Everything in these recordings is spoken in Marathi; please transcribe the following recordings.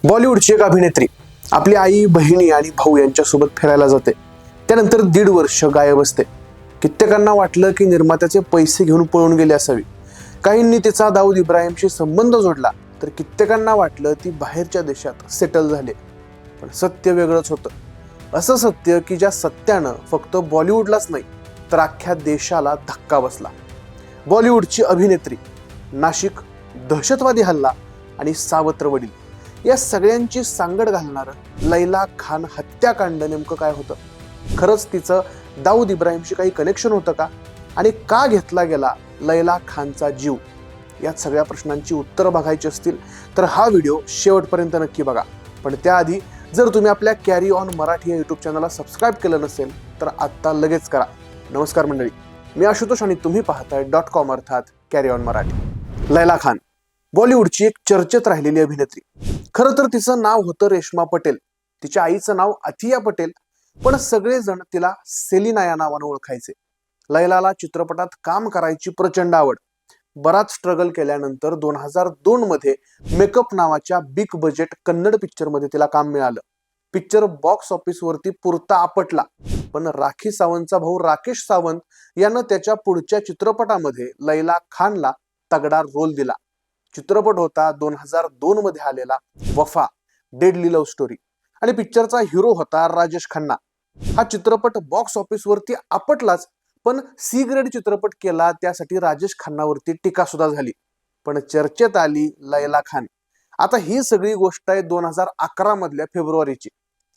बॉलिवूडची एक अभिनेत्री आपली आई, बहिणी आणि भाऊ यांच्यासोबत फिरायला जाते. त्यानंतर 1.5 वर्ष गायब असते. कित्येकांना वाटलं की निर्मात्याचे पैसे घेऊन पळून गेले असावी. काहींनी तिचा दाऊद इब्राहिमशी संबंध जोडला, तर कित्येकांना वाटलं ती बाहेरच्या देशात सेटल झाले. पण सत्य वेगळंच होतं. असं सत्य की ज्या सत्यानं फक्त बॉलिवूडलाच नाही तर अख्ख्या देशाला धक्का बसला. बॉलिवूडची अभिनेत्री, नाशिक, दहशतवादी हल्ला आणि सावत्र वडील या सगळ्यांची सांगड घालणारं लैला खान हत्याकांड नेमकं काय होतं? खरंच तिचं दाऊद इब्राहिमशी काही कनेक्शन होतं का? आणि का घेतला गेला लैला खानचा जीव? या सगळ्या प्रश्नांची उत्तरं बघायची असतील तर हा व्हिडिओ शेवटपर्यंत नक्की बघा. पण त्याआधी जर तुम्ही आपल्या कॅरी ऑन मराठी या यूट्यूब चॅनलला सबस्क्राईब केलं नसेल तर आत्ता लगेच करा. नमस्कार मंडळी, मी आशुतोष आणि तुम्ही पाहताय .com अर्थात कॅरी ऑन मराठी. लैला खान बॉलिवूडची एक चर्चेत राहिलेली अभिनेत्री. खरं तर तिचं नाव होतं रेश्मा पटेल. तिच्या आईचं नाव अथिया पटेल, पण सगळेजण तिला सेलिना या नावानं ओळखायचे. लैलाला चित्रपटात काम करायची प्रचंड आवड. बराच स्ट्रगल केल्यानंतर 2002 मध्ये मेकअप नावाच्या बिग बजेट कन्नड पिक्चर मध्ये तिला काम मिळालं. पिक्चर बॉक्स ऑफिस वरती पुरता आपटला, पण राखी सावंतचा भाऊ राकेश सावंत यानं त्याच्या पुढच्या चित्रपटामध्ये लैला खानला तगडा रोल दिला. चित्रपट होता 2002 मध्ये आलेला वफा, डेडली लव्ह स्टोरी, आणि पिक्चरचा हिरो होता राजेश खन्ना. हा चित्रपट बॉक्स ऑफिस वरती आपटलाच, पण सी ग्रेड चित्रपट केला, त्यासाठी राजेश खन्नावरती टीका सुद्धा झाली. पण चर्चेत आली लैला खान. आता ही सगळी गोष्ट आहे 2011 मधल्या फेब्रुवारीची.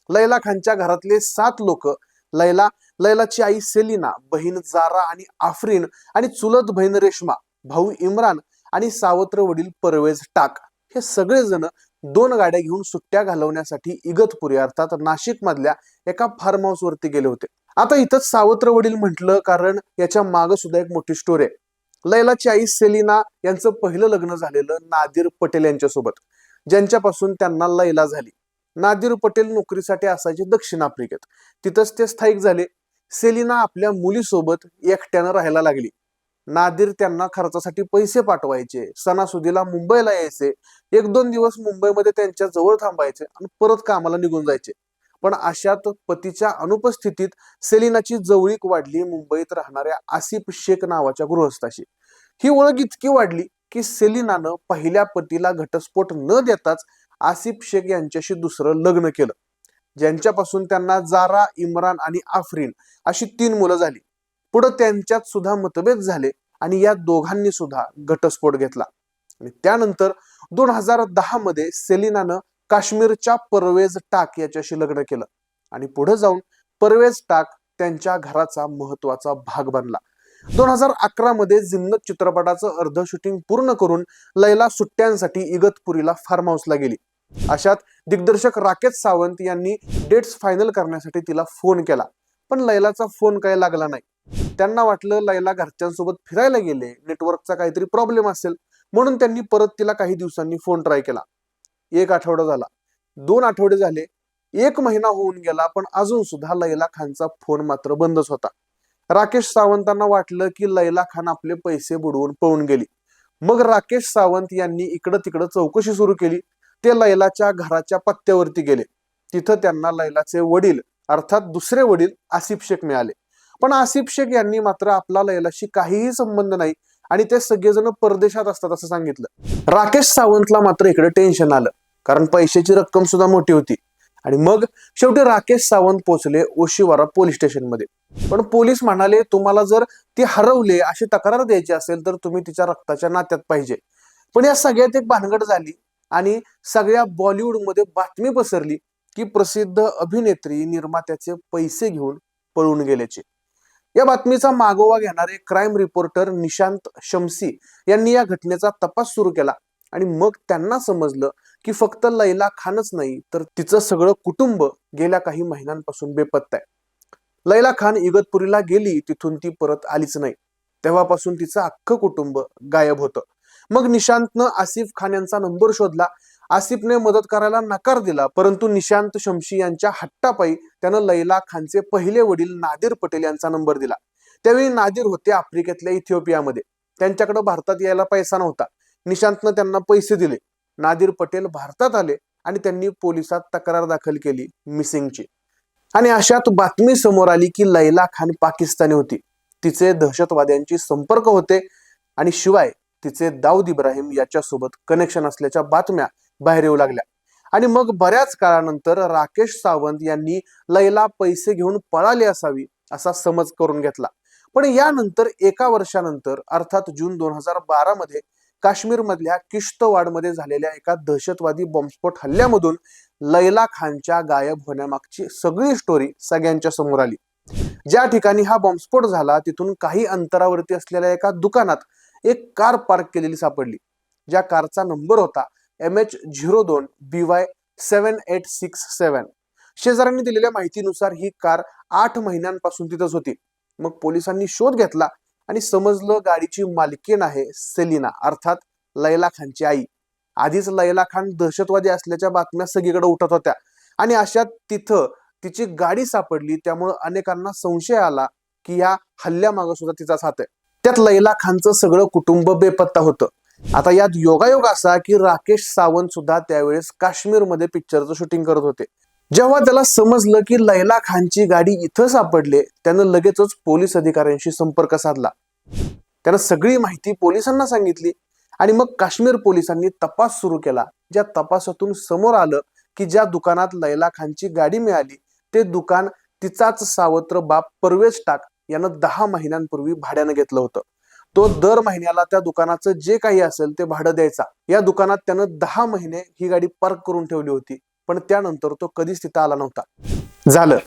लैला खानच्या घरातले 7 लोक, लैलाची आई सेलिना, बहीण जारा आणि आफरीन आणि चुलत बहीण रेश्मा, भाऊ इम्रान आणि सावत्र वडील परवेज टाक, हे सगळेजण 2 गाड्या घेऊन सुट्ट्या घालवण्यासाठी इगतपुरी अर्थात नाशिक मधल्या एका फार्म हाऊस वरती गेले होते. आता इथंच सावत्र वडील म्हटलं, कारण याच्या मागे सुद्धा एक मोठी स्टोरी आहे. लैलाची आई सेलिना यांचं पहिलं लग्न झालेलं नादिर पटेल यांच्यासोबत, ज्यांच्यापासून त्यांना लैला झाली. नादिर पटेल नोकरीसाठी असायचे दक्षिण आफ्रिकेत. तिथंच ते स्थायिक झाले. सेलिना आपल्या मुलीसोबत एकट्यानं राहायला लागली. नादिर त्यांना खर्चासाठी पैसे पाठवायचे, सणासुदीला मुंबईला यायचे, 1-2 दिवस मुंबईमध्ये त्यांच्या जवळ थांबायचे आणि परत कामाला निघून जायचे. पण अशात पतीच्या अनुपस्थितीत सेलिनाची जवळीक वाढली मुंबईत राहणाऱ्या आसिफ शेख नावाच्या गृहस्थाशी. ही ओळख इतकी वाढली की सेलिनानं पहिल्या पतीला घटस्फोट न देताच आसिफ शेख यांच्याशी दुसरं लग्न केलं, ज्यांच्यापासून त्यांना जारा, इम्रान आणि आफरीन अशी 3 मुलं झाली. पुढे त्यांच्यात सुद्धा मतभेद झाले आणि या दोघांनी सुद्धा घटस्फोट घेतला. आणि त्यानंतर 2010 मध्ये सेलिनानं काश्मीरच्या परवेज टाक याच्याशी लग्न केलं आणि पुढे जाऊन परवेज टाक त्यांच्या घराचा महत्वाचा भाग बनला. 2011 मध्ये जिन्नत चित्रपटाचं अर्ध शूटिंग पूर्ण करून लैला सुट्ट्यांसाठी इगतपुरीला फार्म हाऊसला गेली. अशात दिग्दर्शक राकेश सावंत यांनी डेट्स फायनल करण्यासाठी तिला फोन केला, पण लैलाचा फोन काही लागला नाही. त्यांना वाटलं लैला घरच्यांसोबत फिरायला गेले, नेटवर्कचा काहीतरी प्रॉब्लेम असेल, म्हणून त्यांनी परत तिला काही दिवसांनी फोन ट्राय केला. 1 आठवडा झाला, 2 आठवडे झाले, 1 महिना होऊन गेला, पण अजून सुद्धा लैला खानचा फोन मात्र बंदच होता. राकेश सावंतांना वाटलं की लैला खान आपले पैसे बुडवून पळून गेली. मग राकेश सावंत यांनी इकडं तिकडं चौकशी सुरू केली. ते लैलाच्या घराच्या पत्त्यावरती गेले. तिथं त्यांना लैलाचे वडील अर्थात दुसरे वडील आसिफ शेख मिळाले. पण आसिफ शेख यांनी मात्र आपला लैलाशी काहीही संबंध नाही आणि ते सगळेजण परदेशात असतात असं सांगितलं. राकेश सावंतला मात्र इकडे टेन्शन आलं, कारण पैशाची रक्कम सुद्धा मोठी होती. आणि मग शेवटी राकेश सावंत पोहोचले ओशिवारा पोलीस स्टेशन मध्ये. पण पोलीस म्हणाले, तुम्हाला जर ती हरवले अशी तक्रार द्यायची असेल तर तुम्ही तिच्या रक्ताच्या नात्यात पाहिजे. पण या सगळ्यात एक भानगड झाली आणि सगळ्या बॉलिवूडमध्ये बातमी पसरली की प्रसिद्ध अभिनेत्री निर्मात्याचे पैसे घेऊन पळून गेल्याची. या बातमीचा मागोवा घेणारे क्राईम रिपोर्टर निशांत शमसी यांनी या घटनेचा तपास सुरू केला आणि मग त्यांना समजलं की फक्त लैला खानच नाही तर तिचं सगळं कुटुंब गेल्या काही महिन्यांपासून बेपत्ता आहे. लैला खान इगतपुरीला गेली, तिथून ती परत आलीच नाही. तेव्हापासून तिचं अख्खं कुटुंब गायब होतं. मग निशांतनं आसिफ खान यांचा नंबर शोधला. आसिफने मदत करायला नकार दिला, परंतु निशांत शमशी यांच्या हट्टापायी त्यानं लैला खानचे पहिले वडील नादिर पटेल यांचा नंबर दिला. त्यावेळी नादिर होते आफ्रिकेतल्या इथिओपियामध्ये. त्यांच्याकडे भारतात यायला पैसा नव्हता. निशांतनं त्यांना पैसे दिले. नादिर पटेल भारतात आले आणि त्यांनी पोलिसात तक्रार दाखल केली मिसिंगची. आणि अशात बातमी समोर आली की लैला खान पाकिस्तानी होती, तिचे दहशतवाद्यांशी संपर्क होते आणि शिवाय तिचे दाऊद इब्राहिम याच्यासोबत कनेक्शन असल्याच्या बातम्या बाहेर येऊ लागल्या. आणि मग बऱ्याच काळानंतर राकेश सावंत यांनी लैला पैसे घेऊन पळाली असावी असा समज करून घेतला. पण यानंतर एका वर्षानंतर अर्थात जून 2012 मध्ये काश्मीर मधल्या किश्तवाडमध्ये झालेल्या एका दहशतवादी बॉम्बस्फोट हल्ल्यामधून लैला खानच्या गायब होण्यामागची सगळी स्टोरी सगळ्यांच्या समोर आली. ज्या ठिकाणी हा बॉम्बस्फोट झाला तिथून काही अंतरावरती असलेल्या एका दुकानात एक कार पार्क केलेली सापडली, ज्या कारचा नंबर होता MH02BY7867. शेजाऱ्यांनी दिलेल्या माहितीनुसार ही कार 8 महिन्यांपासून तिथंच होती. मग पोलिसांनी शोध घेतला आणि समजलं गाडीची मालकीण आहे सेलिना, अर्थात लैला खानची आई. आधीच लैला खान दहशतवादी असल्याच्या बातम्या सगळीकडे उठत होत्या आणि अशात तिथं तिची गाडी सापडली. त्यामुळे अनेकांना संशय आला की या हल्ल्यामागे सुद्धा तिचाच हात आहे. त्यात लैला खानचं सगळं कुटुंब बेपत्ता होतं. आता यात योगायोग असा की राकेश सावंत सुद्धा त्यावेळेस काश्मीरमध्ये पिक्चरचं शूटिंग करत होते. जेव्हा त्याला समजलं की लैला खानची गाडी इथं सापडले, त्यानं लगेचच पोलीस अधिकाऱ्यांशी संपर्क साधला. त्यानं सगळी माहिती पोलिसांना सांगितली आणि मग काश्मीर पोलिसांनी तपास सुरू केला. ज्या तपासातून समोर आलं की ज्या दुकानात लैला खानची गाडी मिळाली ते दुकान तिचाच सावत्र बाप परवेज टाक यानं 10 महिन्यांपूर्वी भाड्यानं घेतलं होतं. तो दर महिन्याला त्या दुकानाचं जे काही असेल ते भाडं द्यायचा. या दुकानात त्यानं 10 महिने ही गाडी पार्क करून ठेवली होती, पण त्यानंतर तो कधीच तिथं आला नव्हता. झालं,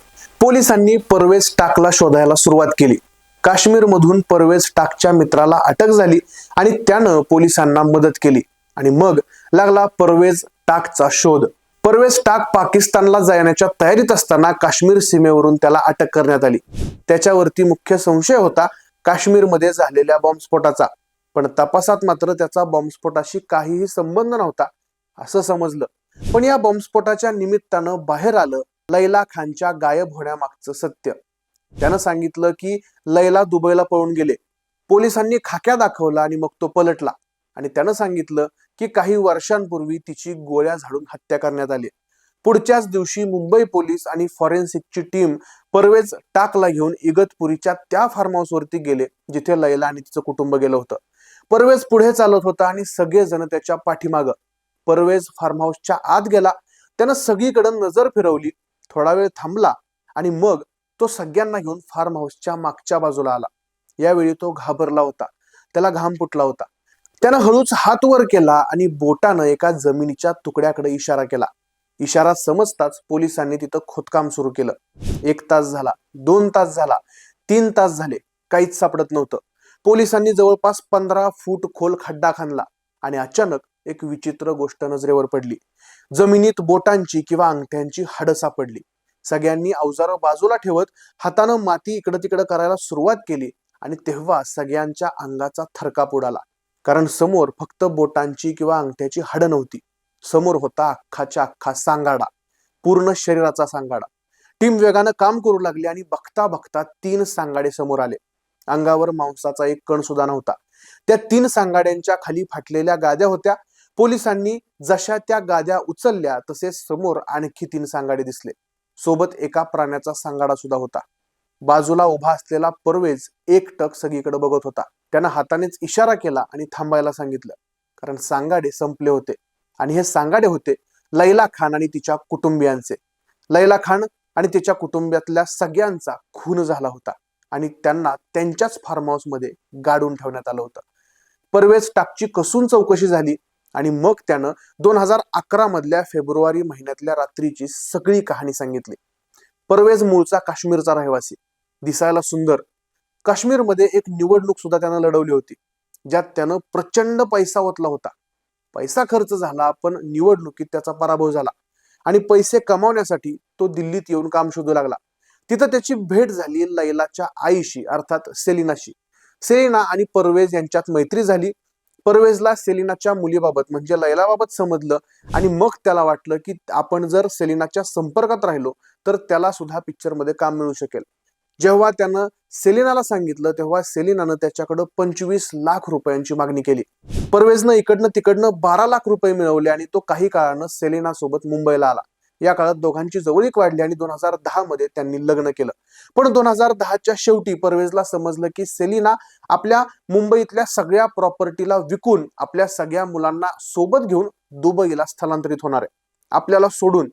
पोलिसांनी परवेज टाकला शोधायला सुरुवात केली. काश्मीरमधून परवेज टाकच्या मित्राला अटक झाली आणि त्यानं पोलिसांना मदत केली. आणि मग लागला परवेज टाकचा शोध. परवेज टाक पाकिस्तानला जाण्याच्या तयारीत असताना काश्मीर सीमेवरून त्याला अटक करण्यात आली. त्याच्यावरती मुख्य संशय होता काश्मीरमध्ये झालेल्या बॉम्बस्फोटाचा, पण तपासात मात्र त्याचा बॉम्बस्फोटाशी काहीही संबंध नव्हता असं समजलं. पण या बॉम्बस्फोटाच्या निमित्तानं बाहेर आलं लैला खानच्या गायब होण्यामागचं सत्य. त्यानं सांगितलं की लैला दुबईला पळून गेले. पोलिसांनी खाक्या दाखवला आणि मग तो पलटला. आणि त्यानं सांगितलं की काही वर्षांपूर्वी तिची गोळ्या झाडून हत्या करण्यात आली. पुढच्याच दिवशी मुंबई पोलीस आणि फॉरेन्सिकची टीम परवेज टाकला घेऊन इगतपुरीच्या त्या फार्म हाऊसवरती गेले जिथे लैला आणि तिचं कुटुंब गेलं होतं. परवेज पुढे चालत होता आणि सगळेजण त्याच्या पाठीमागं. परवेज फार्म हाऊसच्या आत गेला. त्यानं सगळीकडे नजर फिरवली, थोडा वेळ थांबला आणि मग तो सगळ्यांना घेऊन फार्म हाऊसच्या मागच्या बाजूला आला. यावेळी तो घाबरला होता, त्याला घाम फुटला होता. त्यानं हळूच हात वर केला आणि बोटानं एका जमिनीच्या तुकड्याकडे इशारा केला. इशारा समजताच पोलिसांनी तिथं खोदकाम सुरू केलं. 1 तास झाला, 2 तास झाला, 3 तास झाले, काहीच सापडत नव्हतं. पोलिसांनी जवळपास 15 फूट खोल खड्डा खणला आणि अचानक एक विचित्र गोष्ट नजरेवर पडली. जमिनीत बोटांची किंवा अंगठ्यांची हाडं सापडली. सगळ्यांनी अवजारं बाजूला ठेवत हातानं माती इकडं तिकडं करायला सुरुवात केली आणि तेव्हा सगळ्यांच्या अंगाचा थरकाप उडाला. कारण समोर फक्त बोटांची किंवा अंगठ्याची हाडं नव्हती, समोर होता अख्खाच्या अख्खा सांगाडा, पूर्ण शरीराचा सांगाडा. टीम वेगानं काम करू लागली आणि बघता बघता 3 सांगाडे समोर आले. अंगावर मांसाचा एक कण सुद्धा नव्हता. त्या 3 सांगाड्यांच्या खाली फाटलेल्या गाद्या होत्या. पोलिसांनी जशा त्या गाद्या उचलल्या तसे समोर आणखी 3 सांगाडे दिसले. सोबत एका प्राण्याचा सांगाडा सुद्धा होता. बाजूला उभा असलेला परवेज एकटक सगळीकडे बघत होता. त्यानं हातानेच इशारा केला आणि थांबायला सांगितलं, कारण सांगाडे संपले होते. आणि हे सांगाडे होते लैला खान आणि तिच्या कुटुंबियांचे. लैला खान आणि तिच्या कुटुंबातल्या सगळ्यांचा खून झाला होता आणि त्यांना त्यांच्याच फार्म हाऊस मध्ये गाडून ठेवण्यात आलं होतं. परवेज टाकची कसून चौकशी झाली आणि मग त्यानं 2011 मधल्या फेब्रुवारी महिन्यातल्या रात्रीची सगळी कहाणी सांगितली. परवेज मूळचा काश्मीरचा रहिवासी, दिसायला सुंदर. काश्मीरमध्ये एक निवडणूक सुद्धा त्यानं लढवली होती, ज्यात त्यानं प्रचंड पैसा ओतला होता. पैसा खर्च झाला, पण निवडणुकीत त्याचा पराभव झाला आणि पैसे कमावण्यासाठी तो दिल्लीत येऊन काम शोधू लागला. तिथं त्याची भेट झाली लैलाच्या आईशी, अर्थात सेलिनाशी. सेलिना आणि परवेज यांच्यात मैत्री झाली. परवेजला सेलिनाच्या मुलीबाबत म्हणजे लैलाबाबत समजलं आणि मग त्याला वाटलं की आपण जर सेलिनाच्या संपर्कात राहिलो तर त्याला सुद्धा पिक्चरमध्ये काम मिळू शकेल. जेव्हा त्यानं सेलिनाला सांगितलं तेव्हा सेलिनानं त्याच्याकडे 25 लाख रुपयांची मागणी केली. परवेजनं इकडनं तिकडनं 12 लाख रुपये मिळवले आणि तो काही काळानं सेलिना सोबत मुंबईला आला. या काळात दोघांची जवळीक वाढली आणि 2010 मध्ये त्यांनी लग्न केलं. पण 2010च्या शेवटी परवेजला समजलं की सेलिना आपल्या मुंबईतल्या सगळ्या प्रॉपर्टीला विकून आपल्या सगळ्या मुलांना सोबत घेऊन दुबईला स्थलांतरित होणार आहे. आपल्याला सोडून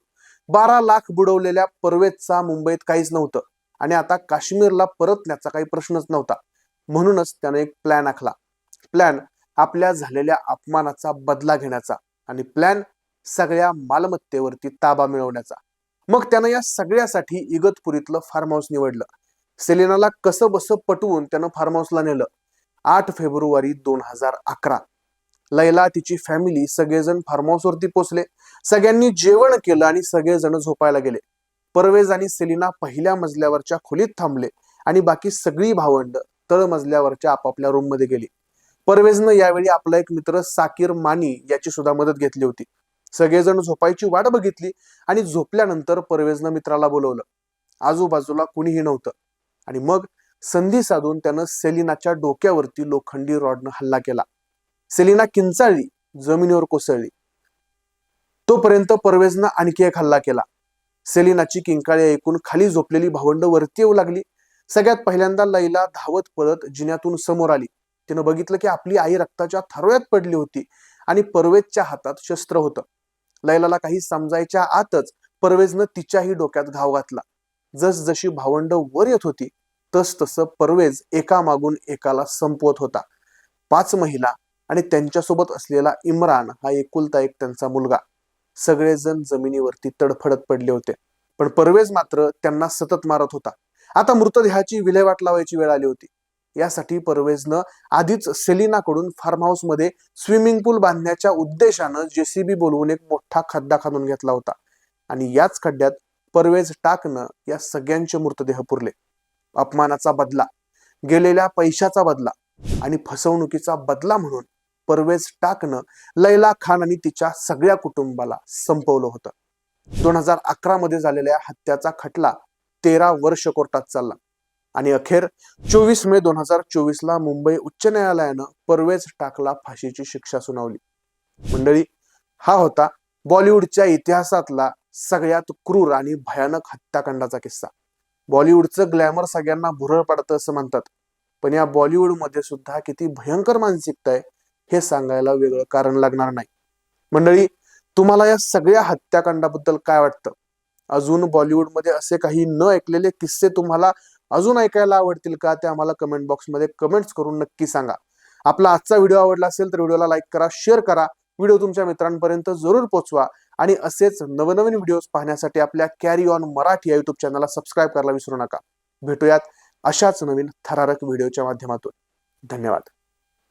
12 लाख बुडवलेल्या परवेजचा मुंबईत काहीच नव्हतं आणि आता काश्मीरला परतण्याचा काही प्रश्नच नव्हता. म्हणूनच त्याने एक प्लॅन आखला. प्लॅन आपल्या झालेल्या अपमानाचा बदला घेण्याचा आणि प्लॅन सगळ्या मालमत्तेवरती ताबा मिळवण्याचा. मग त्यानं या सगळ्यासाठी इगतपुरीतलं फार्म हाऊस निवडलं. सेलिनाला कसं बसं पटवून त्यानं फार्म हाऊसला नेलं. 8 फेब्रुवारी 2011 लैला, तिची फॅमिली सगळेजण फार्म हाऊसवरती पोहोचले. सगळ्यांनी जेवण केलं आणि सगळेजण झोपायला गेले. परवेज आणि सेलिना पहिल्या मजल्यावरच्या खोलीत थांबले आणि बाकी सगळी भावंड तळ मजल्यावरच्या आपापल्या रूम मध्ये गेली. परवेजनं यावेळी आपला एक मित्र साकीर मानी याची सुद्धा मदत घेतली होती. सगळेजण झोपायची वाट बघितली आणि झोपल्यानंतर परवेजनं मित्राला बोलवलं. आजूबाजूला कुणीही नव्हतं आणि मग संधी साधून त्यानं सेलिनाच्या डोक्यावरती लोखंडी रॉडनं हल्ला केला. सेलिना किंचाळली, जमिनीवर कोसळली. तोपर्यंत परवेजनं आणखी एक हल्ला केला. सेलिनाची किंकाळी ऐकून खाली झोपलेली भावंड वरती येऊ लागली. सगळ्यात पहिल्यांदा लैला धावत पळत जिन्यातून समोर आली. तिनं बघितलं की आपली आई रक्ताच्या थारोळ्यात पडली होती आणि परवेजच्या हातात शस्त्र होतं. लैलाला काही समजायच्या आतच परवेजनं तिच्याही डोक्यात घाव घातला. जसजशी भावंड वर येत होती तस तसं परवेज एकामागून एकाला संपवत होता. 5 महिला आणि त्यांच्यासोबत असलेला इम्रान हा एकुलता एक त्यांचा मुलगा. सगळेजण जमिनीवरती तडफडत पडले होते. पण परवेज मात्र त्यांना सतत मारत होता. आता मृतदेहाची विल्हेवाट लावायची वेळ आली होती. यासाठी परवेजनं आधीच सेलिनाकडून फार्म हाऊस मध्ये स्विमिंग पूल बांधण्याच्या उद्देशानं जेसीबी बोलवून एक मोठा खड्डा खणून घेतला होता आणि याच खड्ड्यात परवेज टाकनं या सगळ्यांचे मृतदेह पुरले. अपमानाचा बदला, गेलेल्या पैशाचा बदला आणि फसवणुकीचा बदला म्हणून परवेज टाकनं लैला खान आणि तिच्या सगळ्या कुटुंबाला संपवलं होतं. 2011 मध्ये झालेल्या हत्याचा खटला 13 वर्ष कोर्टात चालला आणि अखेर 24 मे 2024 ला मुंबई उच्च न्यायालयानं परवेज टाकला फाशीची शिक्षा सुनावली. मंडळी, हा होता बॉलिवूडच्या इतिहासातला सगळ्यात क्रूर आणि भयानक हत्याकांडाचा किस्सा. बॉलिवूडचं ग्लॅमर सगळ्यांना भुरळ पडतं असं म्हणतात, पण या बॉलिवूडमध्ये सुद्धा किती भयंकर मानसिकता आहे हे सांगायला वेगळं कारण लागणार नाही. मंडळी, तुम्हाला या सगळ्या हत्याकांडाबद्दल काय वाटतं? अजून बॉलिवूडमध्ये असे काही न ऐकलेले किस्से तुम्हाला अजून ऐकायला आवडतील का? ते आम्हाला कमेंट बॉक्समध्ये कमेंट्स करून नक्की सांगा. आपला आजचा व्हिडिओ आवडला असेल तर व्हिडिओला लाईक करा, शेअर करा, व्हिडिओ तुमच्या मित्रांपर्यंत जरूर पोहोचवा आणि असेच नवनवीन व्हिडिओज पाहण्यासाठी आपल्या कॅरी ऑन मराठी या युट्यूब चॅनलला सबस्क्राईब करायला विसरू नका. भेटूयात अशाच नवीन थरारक व्हिडिओच्या माध्यमातून. धन्यवाद.